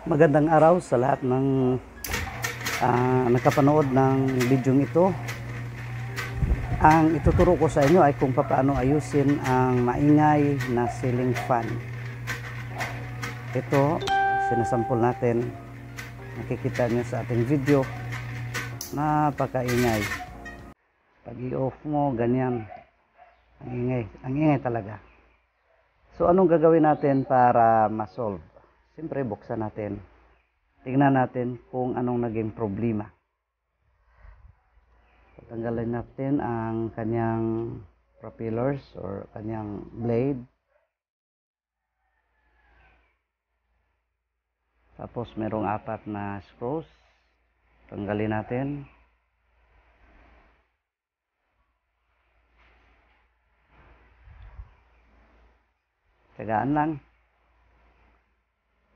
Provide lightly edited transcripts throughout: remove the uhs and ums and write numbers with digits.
Magandang araw sa lahat ng nakapanood ng video ito. Ang ituturo ko sa inyo ay kung paano ayusin ang maingay na ceiling fan. Ito, sinasampol natin. Nakikita nyo sa ating video. Napakaingay. Pag i-off mo, ganyan. Ang ingay talaga. So, anong gagawin natin para ma-solve? Siyempre, buksan natin. Tingnan natin kung anong naging problema. Tanggalin natin ang kanyang propellers or kanyang blade. Tapos, merong 4 na screws. Tanggalin natin. Tagaan lang.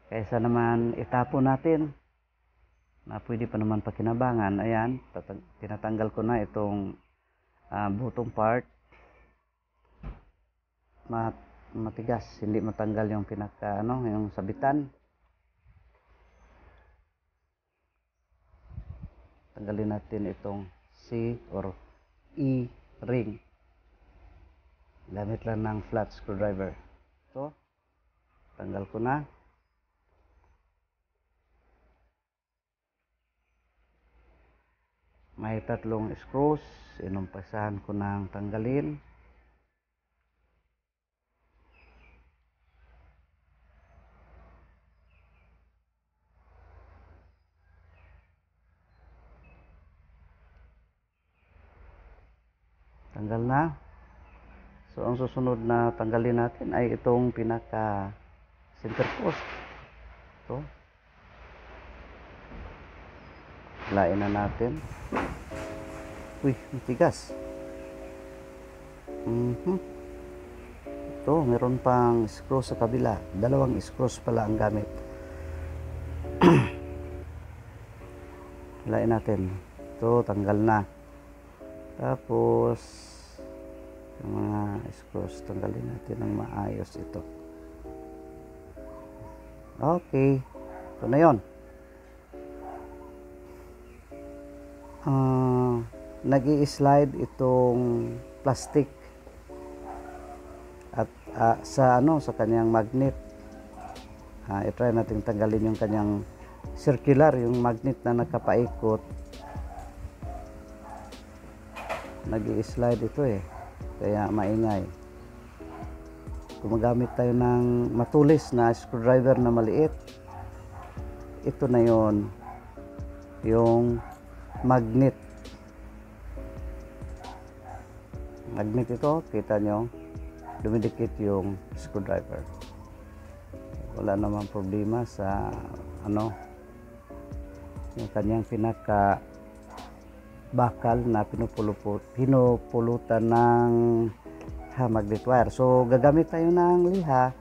Kaysa naman itapon natin na pwede pa naman pakinabangan. Ayan, tinatanggal ko na itong butong part. Matigas, hindi matanggal yung yung sabitan. Tanggalin natin itong C or E ring. Gamit lang ng flat screwdriver. Ito, tanggal ko na. May 3 screws, inumpasahan ko ng tanggalin. Tanggal na. So, ang susunod na tanggalin natin ay itong pinaka center post. Ito. Lain na natin. Uy, matigas. Ito, meron pang screw sa kabila. 2 screws pala ang gamit. Lain natin. Ito, tanggal na. Tapos, yung mga screws, tanggalin natin ng maayos ito. Okay. Ito na yun. Nag-i-slide itong plastic at sa kanyang magnet. I-try natin tanggalin yung kanyang circular, yung magnet na nakapaikot. Nag-i-slide ito kaya maingay. Gumagamit tayo ng matulis na screwdriver na maliit. Ito na yon, yung magnet ito, kita nyo, dumidikit yung screwdriver. Wala namang problema sa yung kanyang pinaka bakal na pinupulutan ng magnet wire. So, gagamit tayo ng liha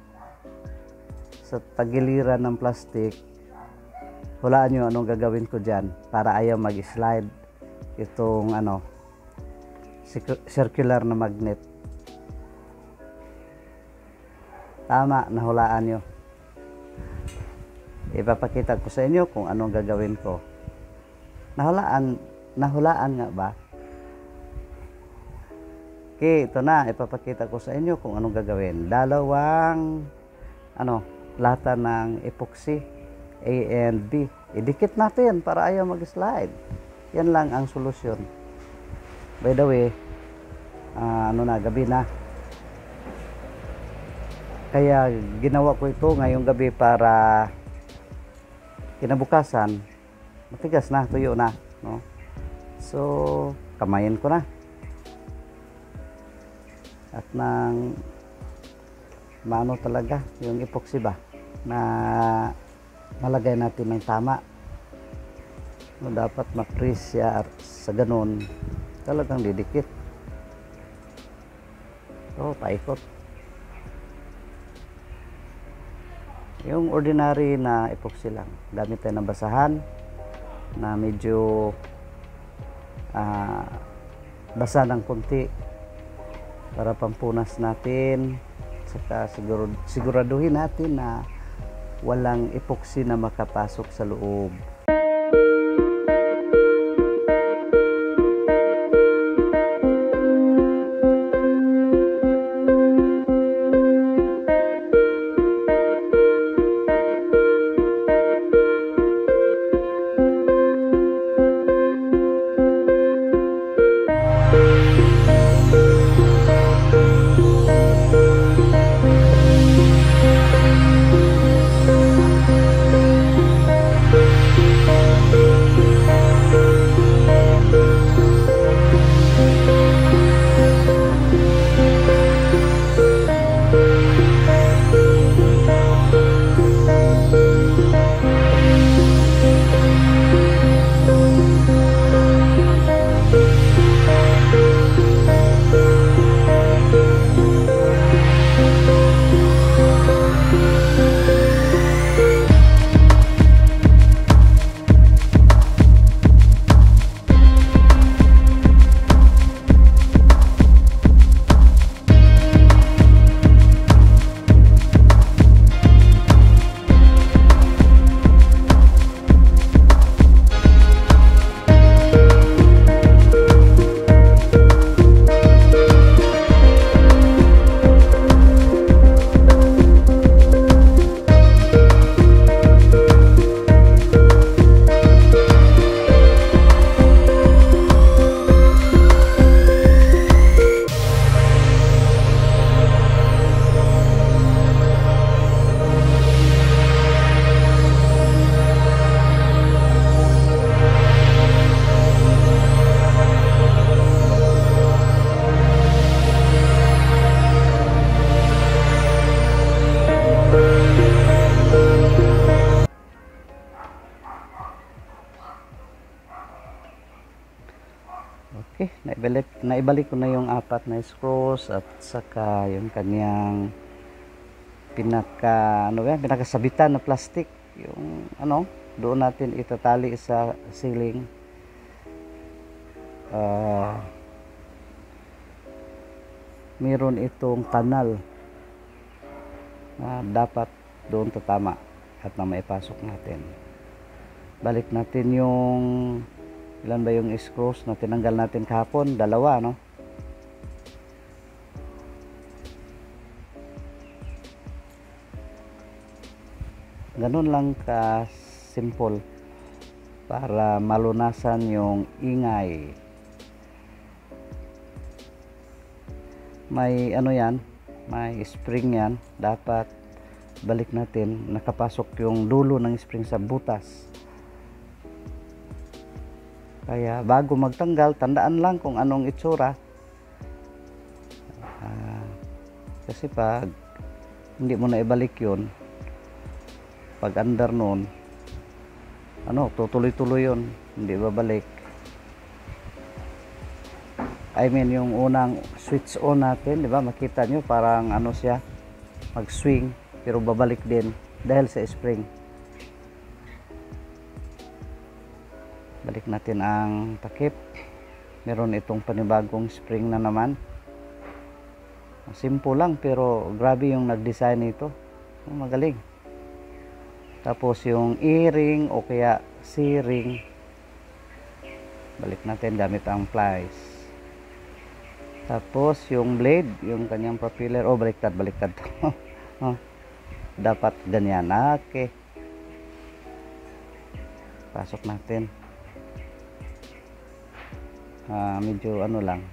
sa tagiliran ng plastic. Hulaan nyo anong gagawin ko dyan para ayaw mag-slide itong circular na magnet. Tama, nahulaan nyo. Ipapakita ko sa inyo kung anong gagawin ko. Nahulaan nga ba? Okay, ito na. Ipapakita ko sa inyo kung anong gagawin. 2 lata ng epoxy A and B. Idikit natin para ayaw mag-slide. Yan lang ang solusyon. By the way, gabi na. Kaya ginawa ko ito ngayong gabi para kinabukasan, matigas na, tuyo na. No? So, kamayin ko na. At nang maano talaga, yung epoxy ba, na malagay natin ng tama. No, dapat ma-press siya sa ganun. Talagang didikit. So, paikot. Yung ordinary na epoxy lang. Gamit tayo ng basahan na medyo basa ng konti para pampunas natin. Saka siguraduhin natin na walang epoxy na makapasok sa loob. Okay, naibalik ko na yung 4 na screws at saka yung kanyang pinakasabitan na plastic, yung doon natin itatali sa ceiling. Meron itong kanal na dapat doon tatama at na maipasok natin. Balik natin yung ilan ba yung screws na tinanggal natin kahapon, 2, no? Ganun lang ka simple para malunasan yung ingay. May yan, may spring yan, dapat balik natin, nakapasok yung dulo ng spring sa butas. Kaya bago magtanggal, tandaan lang kung anong itsura. Kasi pag hindi mo na ibalik yun, pag under nun, tutuloy-tuloy yun, hindi babalik. I mean, yung unang switch on natin, di ba, makita nyo parang siya, mag-swing, pero babalik din dahil sa spring. Balik natin ang takip. Meron itong panibagong spring na naman. Simple lang pero grabe yung nag-design nito. Magaling. Tapos yung E-ring o kaya C-ring, balik natin gamit ang plies. Tapos yung blade, yung kanyang propeller, baliktad to. Dapat ganyan. Okay. Pasok natin. Medyo lang,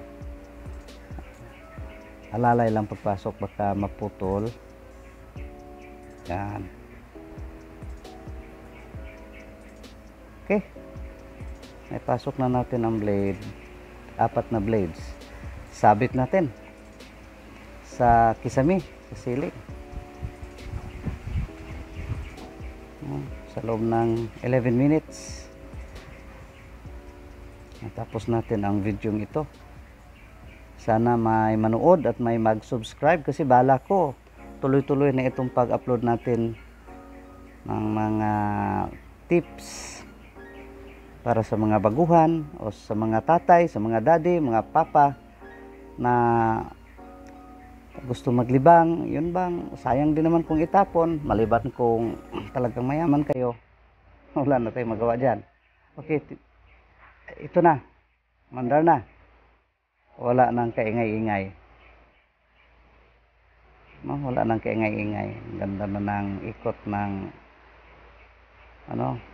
alalay lang pagpasok, baka maputol. Yan. Okay, naipasok na natin ang blade, 4 na blades. Sabit natin sa kisame, sa ceiling, sa loob ng 11 minutes. Natapos natin ang video ito. Sana may manood at may mag-subscribe kasi bala ko tuloy-tuloy na itong pag-upload natin ng mga tips para sa mga baguhan o sa mga tatay, sa mga daddy, mga papa na gusto maglibang, yun bang, sayang din naman kung itapon, maliban kung talagang mayaman kayo. Wala na tayong magawa dyan. Okay, ito na, mandar na. Wala nang kaingay-ingay. No, wala nang kaingay-ingay. Ganda na ng ikot ng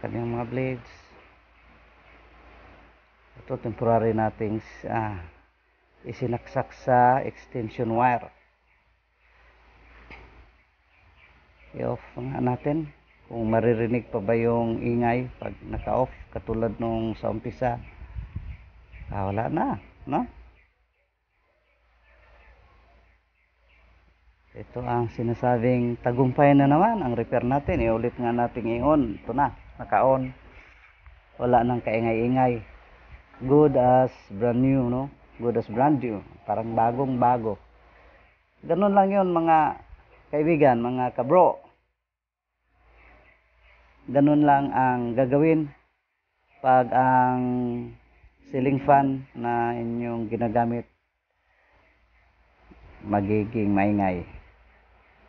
kanyang mga blades. Ito temporary nating isinaksak sa extension wire. I-off nga natin kung maririnig pa ba yung ingay pag naka-off katulad nung sa umpisa. Wala na, no? Ito ang sinasabing tagumpay na naman ang repair natin. Iulit nga natin i-on. Ito na, naka-on. Wala nang kaingay-ingay. Good as brand new, no? Good as brand new. Parang bagong bago. Ganun lang yun mga kaibigan, mga kabro. Ganun lang ang gagawin pag ang ceiling fan na inyong ginagamit magiging maingay.